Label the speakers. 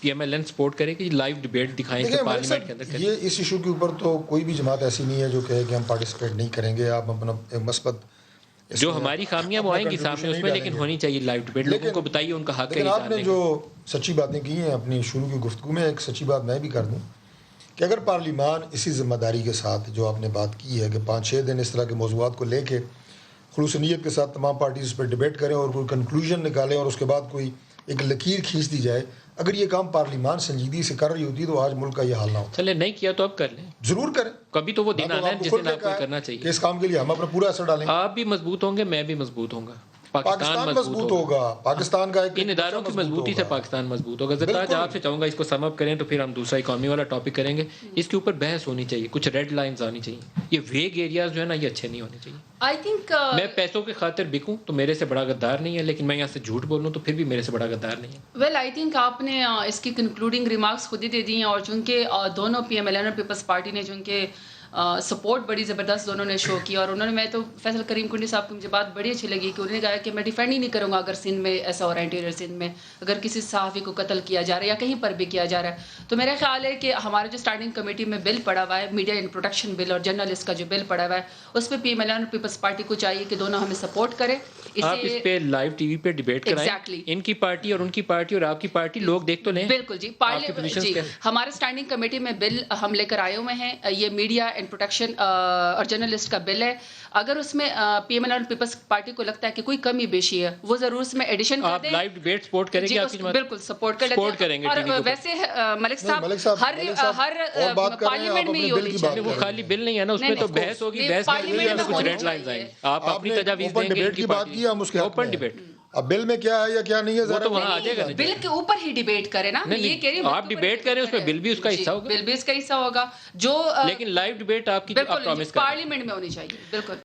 Speaker 1: پی M L N support کرے کہ live debate دکھائیں کہ پارلیمنٹ کے اندر کریں.
Speaker 2: یہ اس ایشو کے اوپر تو کوئی بھی جماعت ایسی نہیں ہے جو کہے کہ ہم پارٹیسپیٹ نہیں کریں گے. آپ اپنا مثبت
Speaker 1: جو ہماری خامیاں وہ آئیں گی سامنے اس میں, لیکن ہونی چاہیے لائیو ڈبیٹ. لوگوں کو بتائیے ان کا حق ہے.
Speaker 2: لیکن آپ نے جو سچی باتیں کی ہیں اپنی شروع کی گفتگو میں, ایک سچی بات میں بھی کر دوں کہ اگر پارلیمان اسی ذمہ داری کے ساتھ جو آپ نے بات کی ہے کہ 5-6 دن اس طرح کے موضوعات کو لے کے خلوص نیت کے ساتھ تمام پارٹیز اس پر ڈبیٹ کریں اور کوئی کنکلوژن نکالیں اور اس کے بعد کوئی ایک لکیر کھینچ دی جائے, اگر یہ کام پارلیمان سنجیدگی سے کر رہی ہوتی تو آج ملک کا یہ حال نہ ہوتا.
Speaker 1: چلے نہیں کیا تو اب کر لیں,
Speaker 2: ضرور کریں.
Speaker 1: کبھی تو وہ دن آنا ہے جس دن آپ کو کرنا چاہیے.
Speaker 2: کہ اس کام کے لیے ہم اپنا پورا اثر ڈالیں گے.
Speaker 1: آپ بھی مضبوط ہوں گے, میں بھی مضبوط ہوں گا,
Speaker 2: پاکستان مضبوط ہوگا. پاکستان کا
Speaker 1: ان اداروں کی مضبوطی سے پاکستان مضبوط ہوگا. زرتاج آپ سے چاہوں گا اس کو سم اپ کریں تو پھر ہم دوسرا اکانومی والا ٹاپک کریں گے. اس کے اوپر بحث ہونی چاہیے, کچھ ریڈ لائنز آنی چاہیے. یہ ویگ ایریاز جو ہے نا یہ اچھے نہیں ہونے چاہیے.
Speaker 3: آئی تھنک
Speaker 1: میں پیسوں کی خاطر بکوں تو میرے سے بڑا غدار نہیں ہے, لیکن میں یہاں سے جھوٹ بولوں تو پھر بھی میرے سے بڑا غدار نہیں ہے.
Speaker 3: ویل آئی تھنک آپ نے اس کی کنکلوڈنگ ریمارکس خود ہی دے دی ہیں, اور چونکہ دونوں پی ایم ایل این اور پیپلز پارٹی نے چونکہ سپورٹ بڑی زبردست دونوں نے شو کیا, اور انہوں نے, میں تو فیصل کریم کنڈی صاحب کی مجھے بات بڑی اچھی لگی کہ انہوں نے کہا کہ میں ڈیفینڈ ہی نہیں کروں گا اگر سندھ میں ایسا ہو رہا ہے, انٹیریئر سندھ میں اگر کسی صحافی کو قتل کیا جا رہا ہے یا کہیں پر بھی کیا جا رہا ہے. تو میرا خیال ہے کہ ہمارا جو اسٹینڈنگ کمیٹی میں بل پڑا ہوا ہے, میڈیا ان پروٹیکشن بل اور جرنلسٹ کا جو بل پڑا ہوا ہے, اس پہ پی ایم ایل این اور پیپلز پارٹی کو چاہیے کہ دونوں ہمیں سپورٹ کریں.
Speaker 1: آپ اس پہ لائیو ٹی وی پہ ڈیبیٹ کرائیں, ان کی پارٹی اور ان کی پارٹی اور آپ کی پارٹی, لوگ دیکھ تو لیں.
Speaker 3: بالکل جی, ہمارے اسٹینڈنگ کمیٹی میں بل ہم لے کر آئے ہوئے ہیں, یہ میڈیا اینڈ پروٹیکشن اور جرنلسٹ کا بل ہے. اگر اس میں پی ایم ایل اور پیپلز پارٹی کو لگتا ہے کہ کوئی کمی بیشی ہے وہ ضرور اس میں ایڈیشن کر دیں.
Speaker 1: لائیو ڈیبیٹ سپورٹ کریں گے آپ کی جماعت؟
Speaker 3: بالکل سپورٹ کریں گے. اور ویسے ملک صاحب ہر پارلیمنٹ میں یہ ہونی چاہیے.
Speaker 1: وہ خالی بل نہیں ہے نا, اس میں تو بحث ہوگی, بحث میں کچھ ریڈ لائنز آئیں, آپ اپنی تجاویز دیں گے.
Speaker 2: ڈیبیٹ کی بات کی ہم اس کے
Speaker 1: اوپن ڈیبیٹ,
Speaker 2: اب بل میں کیا ہے یا کیا نہیں ہے ذرا
Speaker 1: تو وہاں آ جائے گا.
Speaker 3: بل کے اوپر ہی ڈیبیٹ کریں نا, یہ کہہ رہی ہوں
Speaker 1: آپ ڈیبیٹ کریں, اس میں بل بھی اس کا حصہ ہوگا,
Speaker 3: بل بھی اس کا حصہ ہوگا جو,
Speaker 1: لیکن لائیو ڈیبیٹ آپ کی پرومس
Speaker 3: پارلیمنٹ میں ہونی چاہیے. بالکل.